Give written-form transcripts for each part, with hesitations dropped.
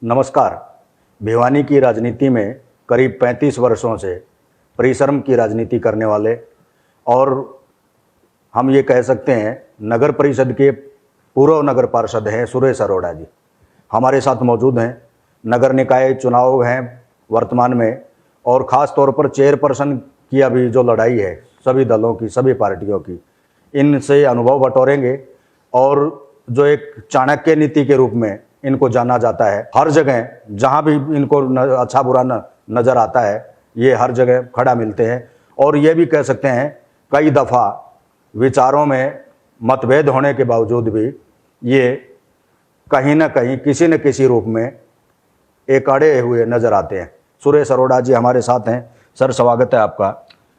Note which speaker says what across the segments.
Speaker 1: नमस्कार। भिवानी की राजनीति में करीब 35 वर्षों से परिश्रम की राजनीति करने वाले और हम ये कह सकते हैं नगर परिषद के पूर्व नगर पार्षद हैं सुरेश अरोड़ा जी हमारे साथ मौजूद हैं। नगर निकाय चुनाव हैं वर्तमान में और ख़ास तौर पर चेयरपर्सन की अभी जो लड़ाई है सभी दलों की सभी पार्टियों की, इनसे अनुभव बटोरेंगे और जो एक चाणक्य नीति के रूप में इनको जाना जाता है, हर जगह जहां भी इनको अच्छा बुरा नज़र आता है ये हर जगह खड़ा मिलते हैं। और ये भी कह सकते हैं कई दफ़ा विचारों में मतभेद होने के बावजूद भी ये कहीं ना कहीं किसी न किसी रूप में एक अड़े हुए नज़र आते हैं। सुरेश अरोड़ा जी हमारे साथ हैं। सर, स्वागत है आपका।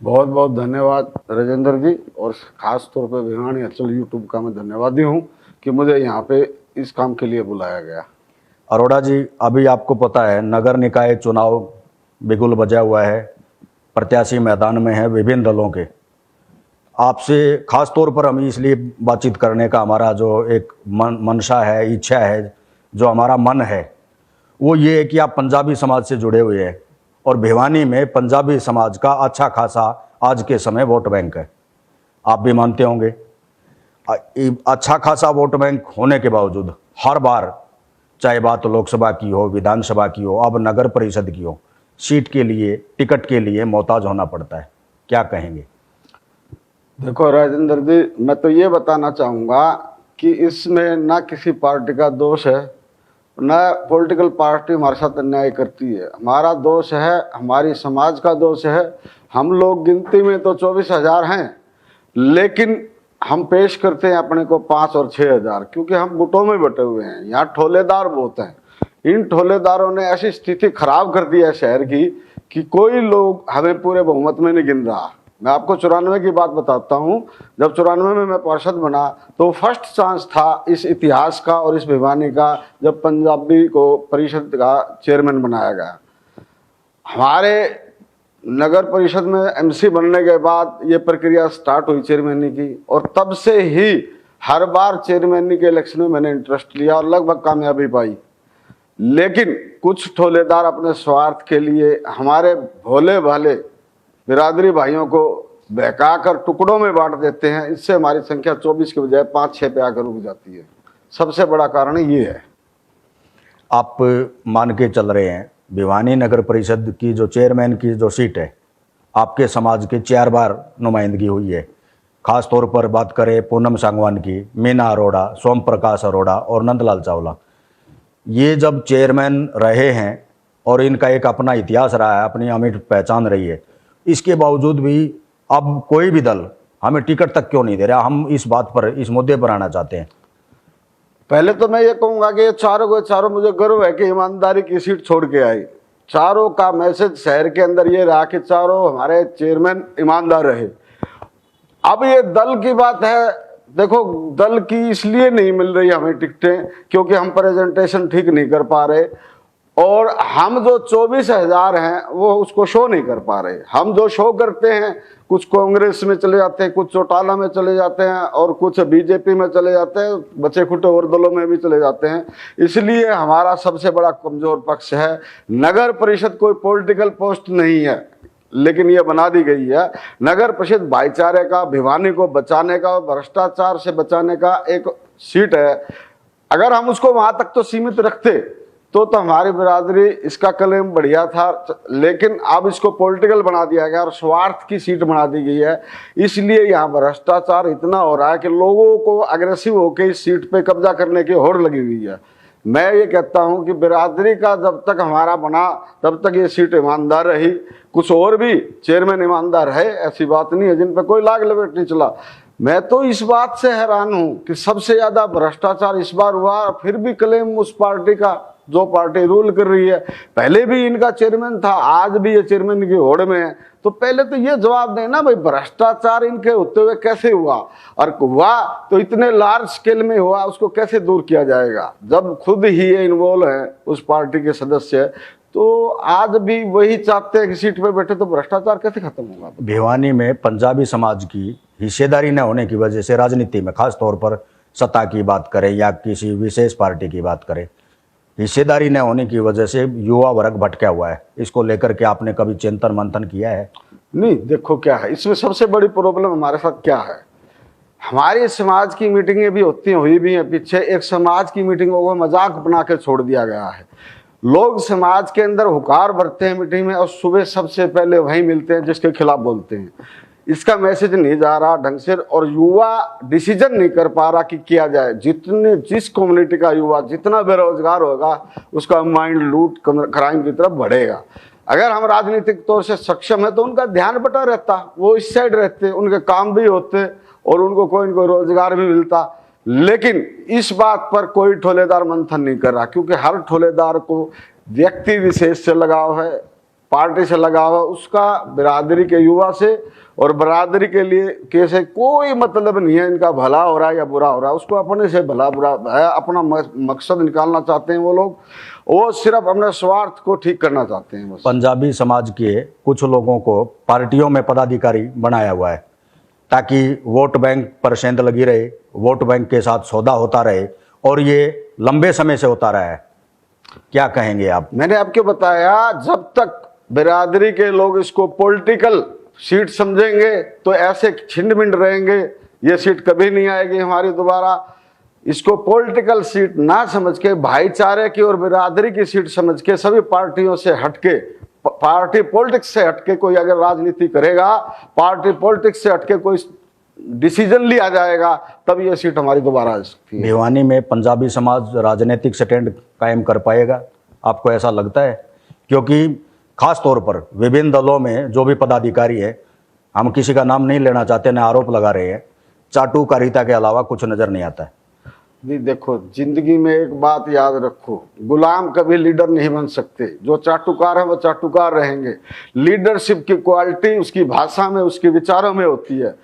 Speaker 2: बहुत बहुत धन्यवाद राजेंद्र जी, और ख़ास तौर पे भिवानी हलचल यूट्यूब का मैं धन्यवादी हूँ कि मुझे यहाँ पे इस काम के लिए बुलाया गया।
Speaker 1: अरोड़ा जी, अभी आपको पता है नगर निकाय चुनाव बिगुल बजा हुआ है, प्रत्याशी मैदान में है विभिन्न दलों के। आपसे खास तौर पर हम इसलिए बातचीत करने का हमारा जो एक मंशा है, इच्छा है, जो हमारा मन है वो ये है कि आप पंजाबी समाज से जुड़े हुए हैं और भिवानी में पंजाबी समाज का अच्छा खासा आज के समय वोट बैंक है, आप भी मानते होंगे। अच्छा खासा वोट बैंक होने के बावजूद हर बार चाहे बात लोकसभा की हो, विधानसभा की हो, अब नगर परिषद की हो, सीट के लिए टिकट के लिए मोहताज होना पड़ता है। क्या कहेंगे?
Speaker 2: देखो राजेंद्र जी, मैं तो ये बताना चाहूँगा कि इसमें ना किसी पार्टी का दोष है, ना पॉलिटिकल पार्टी हमारे साथ अन्याय करती है। हमारा दोष है, हमारी समाज का दोष है। हम लोग गिनती में तो 24,000 हैं, लेकिन हम पेश करते हैं अपने को 5 और 6,000, क्योंकि हम गुटों में बटे हुए हैं। यहाँ ठोलेदार बहुत हैं। इन ठोलेदारों ने ऐसी स्थिति खराब कर दी है शहर की कि कोई लोग हमें पूरे बहुमत में नहीं गिन रहा। मैं आपको 94 की बात बताता हूँ। जब 94 में मैं पार्षद बना तो फर्स्ट चांस था इस इतिहास का और इस भिवानी का जब पंजाबी को परिषद का चेयरमैन बनाया गया। हमारे नगर परिषद में एमसी बनने के बाद ये प्रक्रिया स्टार्ट हुई चेयरमैनी की, और तब से ही हर बार चेयरमैनी के इलेक्शन में मैंने इंटरेस्ट लिया और लगभग कामयाबी पाई। लेकिन कुछ ठोलेदार अपने स्वार्थ के लिए हमारे भोले भाले बिरादरी भाइयों को बहकाकर टुकड़ों में बांट देते हैं। इससे हमारी संख्या 24 के बजाय 5-6 पे आकर रुक जाती है। सबसे बड़ा कारण ये है।
Speaker 1: आप मान के चल रहे हैं भिवानी नगर परिषद की जो चेयरमैन की जो सीट है, आपके समाज के 4 बार नुमाइंदगी हुई है। खास तौर पर बात करें पूनम सांगवान की, मीना अरोड़ा, सोम प्रकाश अरोड़ा और नंदलाल चावला, ये जब चेयरमैन रहे हैं और इनका एक अपना इतिहास रहा है, अपनी अमिट पहचान रही है, इसके बावजूद भी अब कोई भी दल हमें टिकट तक क्यों नहीं दे रहा? हम इस बात पर, इस मुद्दे पर आना चाहते हैं।
Speaker 2: पहले तो मैं ये कहूँगा कि ये चारों के चारों मुझे गर्व है कि ईमानदारी की सीट छोड़ के आई। चारों का मैसेज शहर के अंदर ये रहा कि चारों हमारे चेयरमैन ईमानदार रहे। अब ये दल की बात है। देखो, दल की इसलिए नहीं मिल रही हमें टिकटें क्योंकि हम प्रेजेंटेशन ठीक नहीं कर पा रहे, और हम जो 24,000 हैं वो उसको शो नहीं कर पा रहे। हम जो शो करते हैं, कुछ कांग्रेस में चले जाते हैं, कुछ चौटाला में चले जाते हैं और कुछ बीजेपी में चले जाते हैं, बचे खुटे और दलों में भी चले जाते हैं। इसलिए हमारा सबसे बड़ा कमजोर पक्ष है। नगर परिषद कोई पॉलिटिकल पोस्ट नहीं है, लेकिन ये बना दी गई है। नगर परिषद भाईचारे का, भिवानी को बचाने का और भ्रष्टाचार से बचाने का एक सीट है। अगर हम उसको वहां तक तो सीमित रखते तो हमारी बिरादरी इसका क्लेम बढ़िया था, लेकिन अब इसको पॉलिटिकल बना दिया गया और स्वार्थ की सीट बना दी गई है। इसलिए यहाँ भ्रष्टाचार इतना हो रहा है कि लोगों को अग्रेसिव होकर इस सीट पे कब्जा करने की होड़ लगी हुई है। मैं ये कहता हूँ कि बिरादरी का जब तक हमारा बना तब तक ये सीट ईमानदार रही। कुछ और भी चेयरमैन ईमानदार है, ऐसी बात नहीं है, जिन पर कोई लाग लपेट नहीं चला। मैं तो इस बात से हैरान हूँ कि सबसे ज्यादा भ्रष्टाचार इस बार हुआ, फिर भी क्लेम उस पार्टी का जो पार्टी रूल कर रही है। पहले भी इनका चेयरमैन था, आज भी ये चेयरमैन की होड़ में है। तो पहले तो ये जवाब देना भाई, भ्रष्टाचार इनके होते हुए कैसे हुआ, और हुआ तो इतने लार्ज स्केल में हुआ, उसको कैसे दूर किया जाएगा? जब खुद ही ये इन्वॉल्व है उस पार्टी के सदस्य, तो आज भी वही चाहते हैं कि सीट पे बैठे, तो भ्रष्टाचार कैसे खत्म होगा?
Speaker 1: भिवानी में पंजाबी समाज की हिस्सेदारी न होने की वजह से राजनीति में, खास तौर पर सत्ता की बात करें या किसी विशेष पार्टी की बात करें, हिस्सेदारी न होने की वजह से युवा वर्ग भटका हुआ है। इसको लेकर के आपने कभी चिंतन मंथन किया है?
Speaker 2: नहीं, देखो क्या है इसमें सबसे बड़ी प्रॉब्लम हमारे साथ क्या है, हमारी समाज की मीटिंगें भी होती हैं, हुई भी हैं पीछे, एक समाज की मीटिंगों को मजाक बना के छोड़ दिया गया है। लोग समाज के अंदर हुकार भरते हैं मीटिंग में और सुबह सबसे पहले वही मिलते हैं जिसके खिलाफ बोलते हैं। इसका मैसेज नहीं जा रहा ढंग से और युवा डिसीजन नहीं कर पा रहा कि किया जाए। जिस कम्युनिटी का युवा जितना बेरोजगार होगा उसका माइंड लूट क्राइम की तरफ बढ़ेगा। अगर हम राजनीतिक तौर से सक्षम है तो उनका ध्यान बटा रहता, वो इस साइड रहते, उनके काम भी होते और उनको कोई न कोई रोजगार भी मिलता। लेकिन इस बात पर कोई ठोलेदार मंथन नहीं कर रहा, क्योंकि हर ठोलेदार को व्यक्ति विशेष से लगाव है, पार्टी से लगाव है, उसका बिरादरी के युवा से और बिरादरी के लिए कैसे कोई मतलब नहीं है इनका भला हो रहा है या बुरा हो रहा है। उसको अपने से भला बुरा है, अपना मकसद निकालना चाहते हैं वो लोग, वो सिर्फ अपने स्वार्थ को ठीक करना चाहते हैं बस।
Speaker 1: पंजाबी समाज के कुछ लोगों को पार्टियों में पदाधिकारी बनाया हुआ है ताकि वोट बैंक पर सेंध लगी रहे, वोट बैंक के साथ सौदा होता रहे और ये लंबे समय से होता रहा है। क्या कहेंगे आप?
Speaker 2: मैंने आपको बताया, जब तक बिरादरी के लोग इसको पॉलिटिकल सीट समझेंगे तो ऐसे छिंड-मिंड रहेंगे, ये सीट कभी नहीं आएगी हमारी दोबारा। इसको पॉलिटिकल सीट ना समझ के भाईचारे की और बिरादरी की सीट समझ के सभी पार्टियों से हटके, पार्टी पॉलिटिक्स से हटके कोई अगर राजनीति करेगा, पार्टी पॉलिटिक्स से हटके कोई डिसीजन लिया जाएगा, तब ये सीट हमारी दोबारा आ सकती है।
Speaker 1: भिवानी में पंजाबी समाज राजनीतिक स्टैंड कायम कर पाएगा, आपको ऐसा लगता है? क्योंकि खास तौर पर विभिन्न दलों में जो भी पदाधिकारी है, हम किसी का नाम नहीं लेना चाहते, न आरोप लगा रहे हैं, चाटुकारिता के अलावा कुछ नजर नहीं आता है।
Speaker 2: जी देखो, जिंदगी में एक बात याद रखो, गुलाम कभी लीडर नहीं बन सकते। जो चाटुकार है वो चाटुकार रहेंगे। लीडरशिप की क्वालिटी उसकी भाषा में, उसके विचारों में होती है।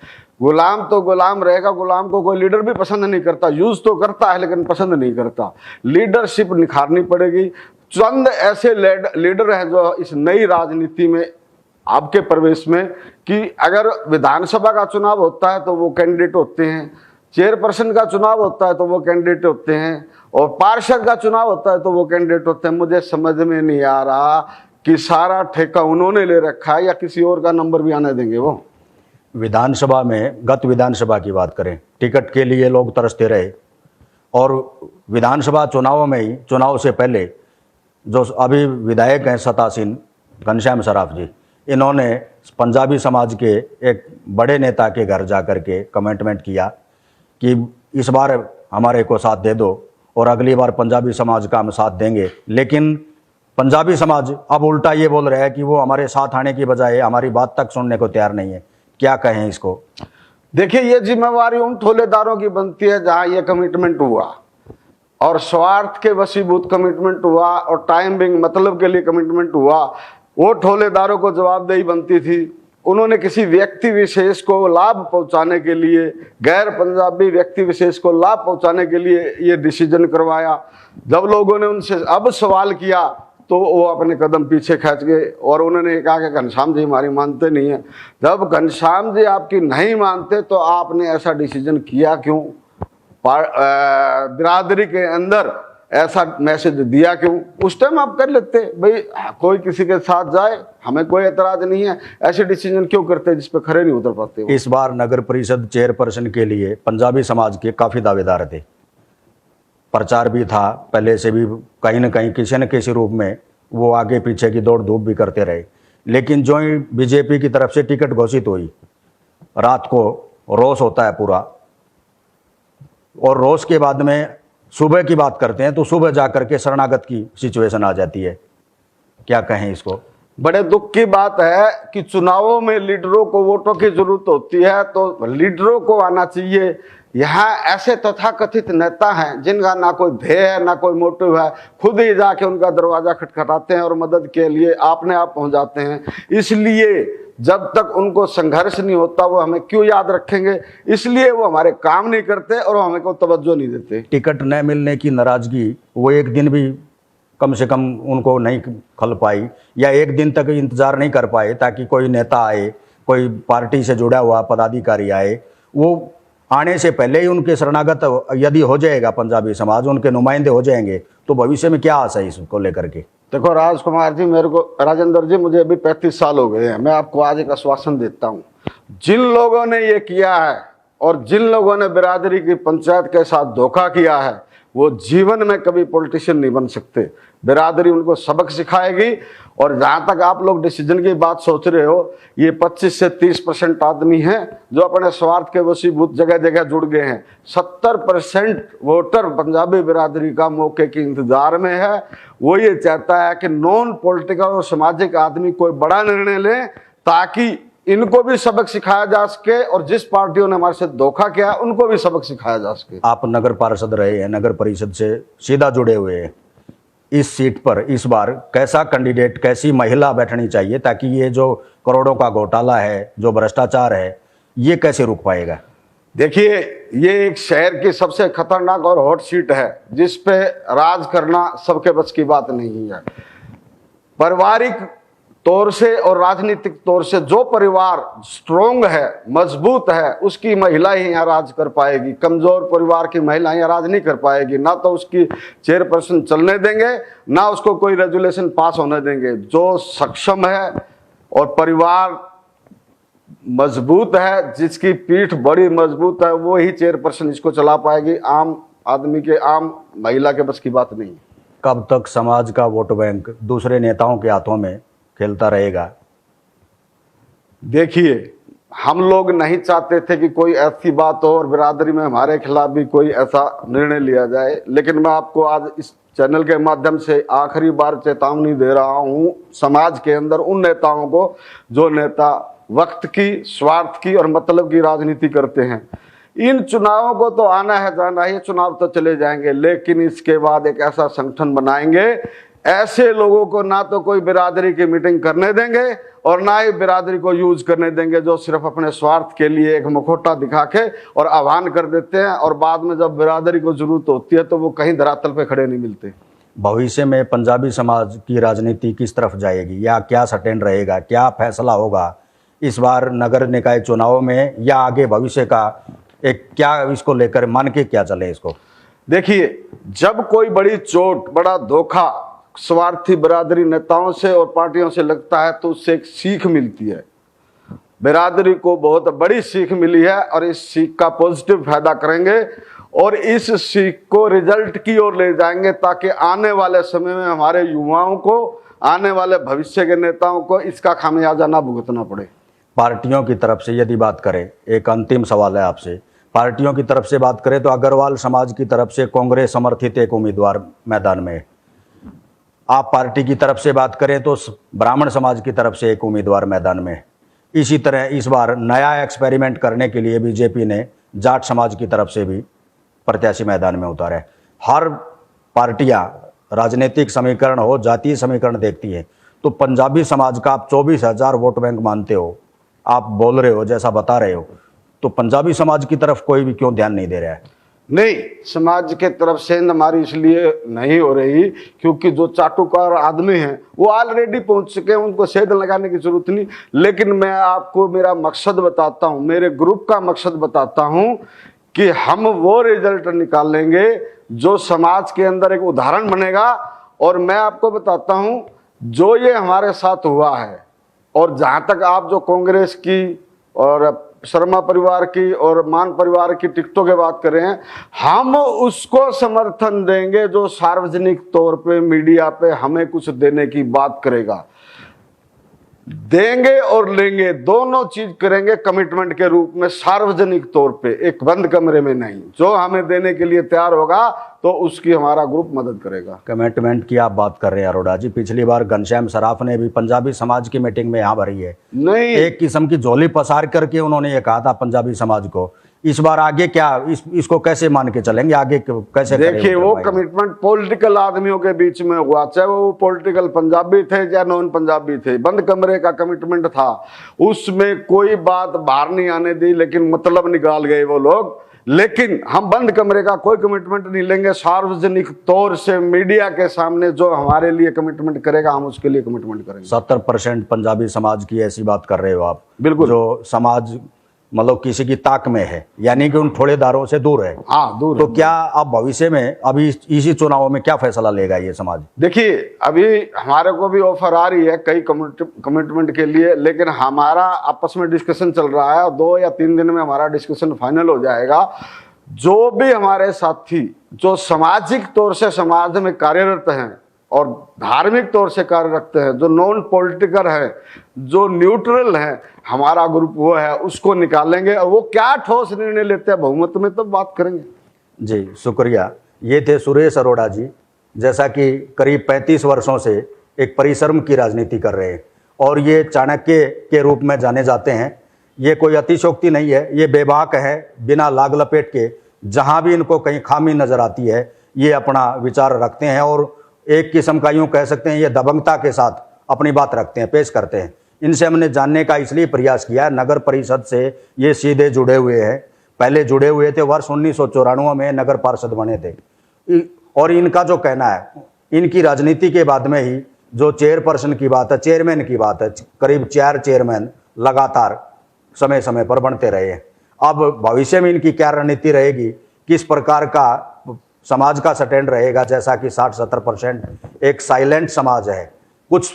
Speaker 2: गुलाम तो गुलाम रहेगा, गुलाम को कोई लीडर भी पसंद नहीं करता, यूज तो करता है लेकिन पसंद नहीं करता। लीडरशिप निखारनी पड़ेगी। चंद ऐसे लीडर हैं जो इस नई राजनीति में आपके प्रवेश में, कि अगर विधानसभा का चुनाव होता है तो वो कैंडिडेट होते हैं, चेयरपर्सन का चुनाव होता है तो वो कैंडिडेट होते हैं, और पार्षद का चुनाव होता है तो वो कैंडिडेट होते हैं। मुझे समझ में नहीं आ रहा कि सारा ठेका उन्होंने ले रखा है या किसी और का नंबर भी आने देंगे वो।
Speaker 1: विधानसभा में, गत विधानसभा की बात करें, टिकट के लिए लोग तरसते रहे और विधानसभा चुनावों में ही, चुनाव से पहले जो अभी विधायक हैं सतासीन घनश्याम सराफ जी, इन्होंने पंजाबी समाज के एक बड़े नेता के घर जाकर के कमिटमेंट किया कि इस बार हमारे को साथ दे दो और अगली बार पंजाबी समाज का हम साथ देंगे। लेकिन पंजाबी समाज अब उल्टा ये बोल रहा है कि वो हमारे साथ आने की बजाय हमारी बात तक सुनने को तैयार नहीं है। क्या कहें इसको?
Speaker 2: देखिए, ये जिम्मेवारी उन ठोलेदारों की बनती है जहां ये कमिटमेंट हुआ और स्वार्थ के वशीभूत कमिटमेंट हुआ और टाइम बिंग मतलब के लिए कमिटमेंट हुआ। वो ठोलेदारों को जवाबदेही बनती थी। उन्होंने किसी व्यक्ति विशेष को लाभ पहुंचाने के लिए, गैर पंजाबी व्यक्ति विशेष को लाभ पहुंचाने के लिए ये डिसीजन करवाया। जब लोगों ने उनसे अब सवाल किया तो वो अपने कदम पीछे खींच गए और उन्होंने कहा कि घनश्याम जी हमारी मानते नहीं है। जब घनश्याम जी आपकी नहीं मानते तो आपने ऐसा डिसीजन किया क्यों? बिरादरी के अंदर ऐसा मैसेज दिया क्यों? उस टाइम आप कर लेते भाई, कोई किसी के साथ जाए, हमें कोई एतराज नहीं है। ऐसे डिसीजन क्यों करते जिस पे खड़े नहीं उतर पाते?
Speaker 1: इस बार नगर परिषद चेयरपर्सन के लिए पंजाबी समाज के काफ़ी दावेदार थे, प्रचार भी था पहले से भी, कहीं न कहीं किसी न किसी रूप में वो आगे पीछे की दौड़ धूप भी करते रहे। लेकिन जो ही बीजेपी की तरफ से टिकट घोषित हुई, रात को रोष होता है पूरा, और रोष के बाद में सुबह की बात करते हैं तो सुबह जाकर के शरणागत की सिचुएशन आ जाती है। क्या कहें इसको?
Speaker 2: बड़े दुख की बात है कि चुनावों में लीडरों को वोटों की जरूरत होती है तो लीडरों को आना चाहिए। यहाँ ऐसे तथाकथित नेता हैं जिनका ना कोई ध्येय है ना कोई मोटिव है, खुद ही जाके उनका दरवाजा खटखटाते हैं और मदद के लिए अपने आप पहुंच जाते हैं। इसलिए जब तक उनको संघर्ष नहीं होता वो हमें क्यों याद रखेंगे? इसलिए वो हमारे काम नहीं करते और हमें को तवज्जो नहीं देते।
Speaker 1: टिकट न मिलने की नाराजगी वो एक दिन भी कम से कम उनको नहीं खल पाई, या एक दिन तक इंतजार नहीं कर पाए ताकि कोई नेता आए, कोई पार्टी से जुड़ा हुआ पदाधिकारी आए। वो आने से पहले ही उनके शरणागत यदि हो जाएगा पंजाबी समाज, उनके नुमाइंदे हो जाएंगे, तो भविष्य में क्या आशा है इसको लेकर के?
Speaker 2: देखो राजकुमार जी, मेरे को राजेंद्र जी, मुझे अभी 35 साल हो गए हैं। मैं आपको आज एक आश्वासन देता हूँ, जिन लोगों ने ये किया है और जिन लोगों ने बिरादरी की पंचायत के साथ धोखा किया है, वो जीवन में कभी पॉलिटिशियन नहीं बन सकते। बिरादरी उनको सबक सिखाएगी। और जहां तक आप लोग डिसीजन की बात सोच रहे हो, ये 25 से 30% आदमी हैं जो अपने स्वार्थ के वशीभूत जगह जगह जुड़ गए हैं। 70% वोटर पंजाबी बिरादरी का मौके के इंतजार में है। वो ये चाहता है कि नॉन पॉलिटिकल और सामाजिक आदमी कोई बड़ा निर्णय ले, ताकि इनको भी सबक सिखाया जा सके और जिस पार्टियों ने हमारे साथ धोखा किया उनको भी सबक सिखाया जा सके।
Speaker 1: आप नगर पार्षद रहे हैं, नगर परिषद से सीधा जुड़े हुए हैं, इस सीट पर इस बार कैसा कैंडिडेट, कैसी महिला बैठनी चाहिए ताकि ये जो करोड़ों का घोटाला है, जो भ्रष्टाचार है, ये कैसे रुक पाएगा?
Speaker 2: देखिए, ये एक शहर की सबसे खतरनाक और हॉट सीट है जिस पे राज करना सबके बस की बात नहीं है। पारिवारिक तौर से और राजनीतिक तौर से जो परिवार स्ट्रोंग है, मजबूत है, उसकी महिला ही यहाँ राज कर पाएगी। कमजोर परिवार की महिला यहाँ राज नहीं कर पाएगी। ना तो उसकी चेयरपर्सन चलने देंगे, ना उसको कोई रेजुलेशन पास होने देंगे। जो सक्षम है और परिवार मजबूत है, जिसकी पीठ बड़ी मजबूत है, वो ही चेयरपर्सन इसको चला पाएगी। आम आदमी के, आम महिला के बस की बात नहीं।
Speaker 1: कब तक समाज का वोट बैंक दूसरे नेताओं के हाथों में खेलता रहेगा?
Speaker 2: देखिए, हम लोग नहीं चाहते थे कि कोई ऐसी बात हो और बिरादरी में हमारे खिलाफ भी कोई ऐसा निर्णय लिया जाए, लेकिन मैं आपको आज इस चैनल के माध्यम से आखिरी बार चेतावनी दे रहा हूं समाज के अंदर उन नेताओं को जो नेता वक्त की, स्वार्थ की और मतलब की राजनीति करते हैं। इन चुनावों को तो आना है जाना है, चुनाव तो चले जाएंगे, लेकिन इसके बाद एक ऐसा संगठन बनाएंगे, ऐसे लोगों को ना तो कोई बिरादरी की मीटिंग करने देंगे और ना ही बिरादरी को यूज करने देंगे, जो सिर्फ अपने स्वार्थ के लिए एक मुखौटा दिखा के और आह्वान कर देते हैं और बाद में जब बिरादरी को जरूरत होती है तो वो कहीं धरातल पे खड़े नहीं मिलते।
Speaker 1: भविष्य में पंजाबी समाज की राजनीति किस तरफ जाएगी, या क्या सटेंड रहेगा, क्या फैसला होगा इस बार नगर निकाय चुनाव में, या आगे भविष्य का एक क्या इसको लेकर मान के क्या चले इसको?
Speaker 2: देखिए, जब कोई बड़ी चोट, बड़ा धोखा स्वार्थी बिरादरी नेताओं से और पार्टियों से लगता है तो उससे एक सीख मिलती है। बिरादरी को बहुत बड़ी सीख मिली है और इस सीख का पॉजिटिव फायदा करेंगे और इस सीख को रिजल्ट की ओर ले जाएंगे, ताकि आने वाले समय में हमारे युवाओं को, आने वाले भविष्य के नेताओं को इसका खामियाजा ना भुगतना पड़े।
Speaker 1: पार्टियों की तरफ से यदि बात करें, एक अंतिम सवाल है आपसे, पार्टियों की तरफ से बात करें तो अग्रवाल समाज की तरफ से कांग्रेस समर्थित एक उम्मीदवार मैदान में है। आप पार्टी की तरफ से बात करें तो ब्राह्मण समाज की तरफ से एक उम्मीदवार मैदान में है। इसी तरह इस बार नया एक्सपेरिमेंट करने के लिए बीजेपी ने जाट समाज की तरफ से भी प्रत्याशी मैदान में उतारा है। हर पार्टियां राजनीतिक समीकरण हो, जातीय समीकरण देखती है, तो पंजाबी समाज का आप 24,000 वोट बैंक मानते हो, आप बोल रहे हो, जैसा बता रहे हो, तो पंजाबी समाज की तरफ कोई भी क्यों ध्यान नहीं दे रहा है?
Speaker 2: नहीं, समाज के तरफ से हमारी इसलिए नहीं हो रही क्योंकि जो चाटुकार आदमी हैं वो ऑलरेडी पहुंच चुके हैं, उनको सेध लगाने की जरूरत नहीं। लेकिन मैं आपको मेरा मकसद बताता हूं, मेरे ग्रुप का मकसद बताता हूं कि हम वो रिजल्ट निकालेंगे जो समाज के अंदर एक उदाहरण बनेगा। और मैं आपको बताता हूं, जो ये हमारे साथ हुआ है, और जहां तक आप जो कांग्रेस की और शर्मा परिवार की और मान परिवार की टिकटों की बात कर रहे हैं, हम उसको समर्थन देंगे जो सार्वजनिक तौर पे मीडिया पे हमें कुछ देने की बात करेगा। देंगे और लेंगे, दोनों चीज करेंगे कमिटमेंट के रूप में, सार्वजनिक तौर पे, एक बंद कमरे में नहीं। जो हमें देने के लिए तैयार होगा तो उसकी हमारा ग्रुप मदद करेगा।
Speaker 1: कमिटमेंट की आप बात कर रहे हैं अरोड़ा जी, पिछली बार घनश्याम सराफ ने भी पंजाबी समाज की मीटिंग में यहाँ भरी है,
Speaker 2: नहीं,
Speaker 1: एक किस्म की झोली पसार करके उन्होंने ये कहा था पंजाबी समाज को। इस बार आगे क्या इसको कैसे मान के चलेंगे, आगे कैसे?
Speaker 2: देखिए, वो कमिटमेंट पॉलिटिकल आदमियों के बीच में हुआ, चाहे वो पॉलिटिकल पंजाबी थे या नॉन पंजाबी थे, बंद कमरे का कमिटमेंट था, उसमें कोई बात बाहर नहीं आने दी, लेकिन मतलब निकाल गए वो लोग। लेकिन हम बंद कमरे का कोई कमिटमेंट नहीं लेंगे, सार्वजनिक तौर से मीडिया के सामने जो हमारे लिए कमिटमेंट करेगा हम उसके लिए कमिटमेंट करेंगे।
Speaker 1: 70% पंजाबी समाज की ऐसी बात कर रहे हो आप,
Speaker 2: बिल्कुल,
Speaker 1: जो समाज मतलब किसी की ताक में है, यानी कि उन ठोड़ेदारों से दूर है।
Speaker 2: हाँ, दूर
Speaker 1: तो
Speaker 2: है।
Speaker 1: क्या अब भविष्य में अभी इसी चुनाव में क्या फैसला लेगा ये समाज?
Speaker 2: देखिए, अभी हमारे को भी ऑफर आ रही है कई कमिटमेंट के लिए, लेकिन हमारा आपस में डिस्कशन चल रहा है और 2 या 3 दिन में हमारा डिस्कशन फाइनल हो जाएगा। जो भी हमारे साथी जो सामाजिक तौर से समाज में कार्यरत हैं और धार्मिक तौर से कार्य रखते हैं, जो नॉन पॉलिटिकल है, जो न्यूट्रल है, हमारा ग्रुप वो है, उसको निकालेंगे और वो क्या ठोस निर्णय लेते हैं बहुमत में तब बात करेंगे।
Speaker 1: जी शुक्रिया। ये थे सुरेश अरोड़ा जी, जैसा कि करीब 35 वर्षों से एक परिश्रम की राजनीति कर रहे हैं और ये चाणक्य के रूप में जाने जाते हैं। ये कोई अतिशयोक्ति नहीं है, ये बेबाक है, बिना लाग लपेट के जहाँ भी इनको कहीं खामी नजर आती है ये अपना विचार रखते हैं और एक किस्म का यूँ कह सकते हैं ये दबंगता के साथ अपनी बात रखते हैं, पेश करते हैं। इनसे हमने जानने का इसलिए प्रयास किया, नगर परिषद से ये सीधे जुड़े हुए हैं, पहले जुड़े हुए थे, वर्ष 1994 में नगर पार्षद बने थे। और इनका जो कहना है, इनकी राजनीति के बाद में ही जो चेयरपर्सन की बात है, चेयरमैन की बात है, करीब 4 चेयरमैन लगातार समय समय पर बनते रहे हैं। अब भविष्य में इनकी क्या रणनीति रहेगी, किस प्रकार का समाज का स्टैंड रहेगा, जैसा कि 60-70% एक साइलेंट समाज है, कुछ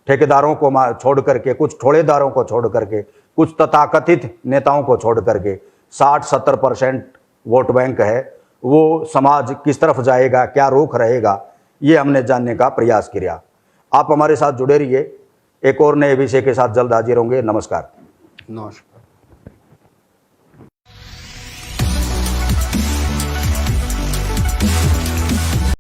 Speaker 1: ठेकेदारों को छोड़ करके, कुछ ठोड़ेदारों को छोड़ करके, कुछ तथाकथित नेताओं को छोड़ करके 60-70% वोट बैंक है, वो समाज किस तरफ जाएगा, क्या रुख रहेगा, ये हमने जानने का प्रयास किया। आप हमारे साथ जुड़े रहिए, एक और नए विषय के साथ जल्द हाजिर होंगे। नमस्कार।
Speaker 2: नमस्कार।